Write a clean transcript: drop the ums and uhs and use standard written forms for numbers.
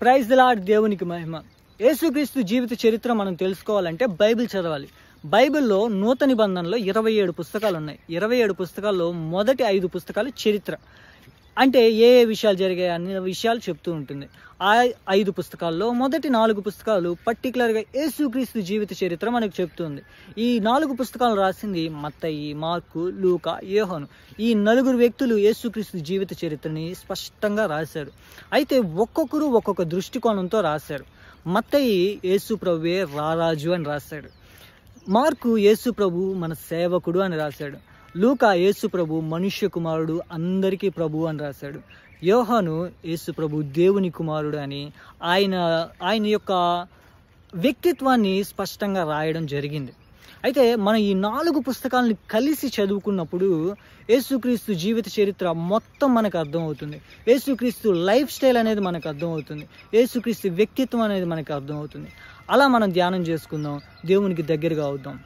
Praise the lord. దేవునికి మహిమ. యేసుక్రీస్తు జీవిత చరిత్ర మనం తెలుసుకోవాలంటే బైబిల్ చదవాలి. బైబిల్లో నూతన నిబంధనలో 27 పుస్తకాలు ఉన్నాయి. 27 పుస్తకాల్లో మొదటి 5 పుస్తకాలు చరిత్ర, అంటే ఏ విషయాలు జరిగాయి అనే విషయాలు చెప్తూ ఉంటుంది. ఆ 5 పుస్తకాల్లో మొదటి 4 పుస్తకాలు పర్టికులర్గా యేసుక్రీస్తు జీవిత చరిత్ర మనకు చెప్తుంది. ఈ 4 పుస్తకాలు రాసింది మత్తయి, మార్కు, లూకా, యోహాను. ఈ 4 వ్యక్తులు యేసుక్రీస్తు జీవిత చరిత్రని స్పష్టంగా రాశారు. అయితే ఒక్కొక్కరు ఒక్కొక్క దృష్టికోణంతో రాశారు. మత్తయి యేసు ప్రభువే రారాజు అని రాశాడు. మార్కు యేసు ప్రభు మన సేవకుడు అని రాశాడు. లూకా యేసు ప్రభు మనుష్య కుమారుడు, అందరికీ ప్రభు అని రాశాడు. యోహాను యేసు ప్రభు దేవుని కుమారుడు అని ఆయన యొక్క వ్యక్తిత్వాన్ని స్పష్టంగా రాయడం జరిగింది. అయితే మనం ఈ 4 పుస్తకాలని కలిసి చదువుకున్నప్పుడు యేసుక్రీస్తు జీవిత చరిత్ర మొత్తం మనకు అర్థమవుతుంది. యేసుక్రీస్తు లైఫ్ స్టైల్ అనేది మనకు అర్థమవుతుంది. యేసుక్రీస్తు వ్యక్తిత్వం అనేది మనకు అర్థమవుతుంది. అలా మనం ధ్యానం చేసుకుందాం, దేవునికి దగ్గరగా అవుదాం.